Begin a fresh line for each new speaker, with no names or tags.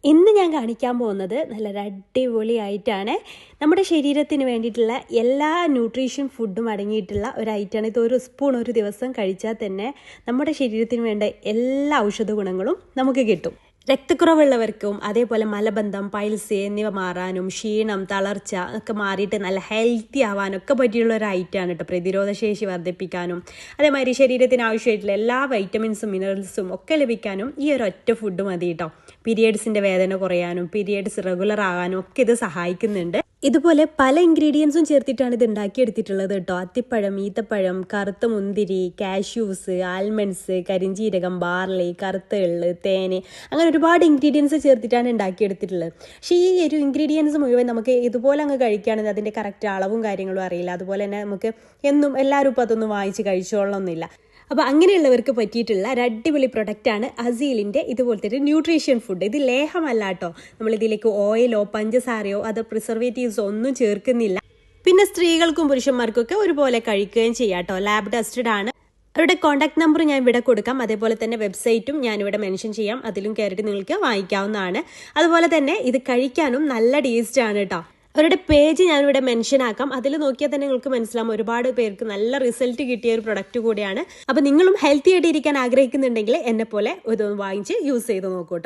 ഇന്ന് ഞാൻ കാണിക്കാൻ പോകുന്നത് നല്ലൊരു അടിപൊളിയായിട്ടാണ്. നമ്മുടെ ശരീരത്തിന് വേണ്ടിയിട്ടുള്ള എല്ലാ ന്യൂട്രീഷൻ ഫുഡും അടങ്ങിയിട്ടുള്ള ഒരു ഐറ്റമാണ്. ഇത് ഒരു സ്പൂൺ ഒരു ദിവസം കഴിച്ചാൽ തന്നെ നമ്മുടെ ശരീരത്തിന് വേണ്ട എല്ലാ ഔഷധ ഗുണങ്ങളും നമുക്ക് കിട്ടും. രക്തക്കുറവുള്ളവർക്കും അതേപോലെ മലബന്ധം, പൈൽസ് എന്നിവ മാറാനും ക്ഷീണം, തളർച്ച ഒക്കെ മാറിയിട്ട് നല്ല ഹെൽത്തി ആവാനൊക്കെ പറ്റിയുള്ള ഒരു ഐറ്റമാണ് കേട്ടോ. പ്രതിരോധശേഷി വർദ്ധിപ്പിക്കാനും അതേമാതിരി ശരീരത്തിന് ആവശ്യമായിട്ടുള്ള എല്ലാ വൈറ്റമിൻസും മിനറൽസും ഒക്കെ ലഭിക്കാനും ഈ ഒരു ഒറ്റ ഫുഡ് മതി കേട്ടോ. പീരിയഡ്സിൻ്റെ വേദന കുറയാനും പീരിയഡ്സ് റെഗുലർ ആകാനും ഒക്കെ ഇത് സഹായിക്കുന്നുണ്ട്. ഇതുപോലെ പല ഇൻഗ്രീഡിയൻസും ചേർത്തിട്ടാണ് ഇത് ഉണ്ടാക്കിയെടുത്തിട്ടുള്ളത് കേട്ടോ. അത്തിപ്പഴം, ഈത്തപ്പഴം, കറുത്ത മുന്തിരി, കാഷ്യൂസ്, ആൽമണ്ട്സ്, കരിഞ്ജീരകം, ബാർലി, കറുത്ത എള്ള്, തേന്, അങ്ങനെ ഒരുപാട് ഇൻഗ്രീഡിയൻസ് ചേർത്തിട്ടാണ് ഉണ്ടാക്കിയെടുത്തിട്ടുള്ളത്. പക്ഷേ ഈ ഒരു ഇൻഗ്രീഡിയൻസ് മുഴുവൻ നമുക്ക് ഇതുപോലെ അങ്ങ് കഴിക്കുകയാണെങ്കിൽ അതിൻ്റെ കറക്റ്റ് അളവും കാര്യങ്ങളും അറിയില്ല. അതുപോലെ തന്നെ നമുക്ക് എന്നും എല്ലാവരും ഇപ്പോൾ അതൊന്നും വാങ്ങിച്ച് കഴിച്ചോളണമെന്നില്ല. അപ്പോൾ അങ്ങനെയുള്ളവർക്ക് പറ്റിയിട്ടുള്ള ഒരു അടിപൊളി പ്രൊഡക്റ്റാണ് അസീലിൻ്റെ ഇതുപോലത്തെ ഒരു ന്യൂട്രീഷൻ ഫുഡ്. ഇത് ലേഹമല്ല കേട്ടോ. നമ്മളിതിലേക്ക് ഓയിലോ പഞ്ചസാരയോ അത് പ്രിസർവേറ്റീവ്സോ ഒന്നും ചേർക്കുന്നില്ല. പിന്നെ സ്ത്രീകൾക്കും പുരുഷന്മാർക്കും ഒക്കെ ഒരുപോലെ കഴിക്കുകയും ചെയ്യാം കേട്ടോ. ലാബ് ടെസ്റ്റഡ് ആണ്. അവരുടെ കോൺടാക്ട് നമ്പർ ഞാൻ ഇവിടെ കൊടുക്കാം. അതേപോലെ തന്നെ വെബ്സൈറ്റും ഞാനിവിടെ മെൻഷൻ ചെയ്യാം. അതിലും കയറിയിട്ട് നിങ്ങൾക്ക് വാങ്ങിക്കാവുന്നതാണ്. അതുപോലെ തന്നെ ഇത് കഴിക്കാനും നല്ല ടേസ്റ്റാണ് കേട്ടോ. അവരുടെ പേജ് ഞാനിവിടെ മെൻഷൻ ആക്കാം. അതിൽ നോക്കിയാൽ തന്നെ നിങ്ങൾക്ക് മനസ്സിലാവും ഒരുപാട് പേർക്ക് നല്ല റിസൾട്ട് കിട്ടിയ ഒരു പ്രൊഡക്റ്റ് കൂടിയാണ്. അപ്പോൾ നിങ്ങളും ഹെൽത്തി ആയിട്ട് ഇരിക്കാൻ ആഗ്രഹിക്കുന്നുണ്ടെങ്കിൽ എന്നെ പോലെ ഇതൊന്ന് വാങ്ങിച്ച് യൂസ് ചെയ്ത് നോക്കൂ കേട്ടോ.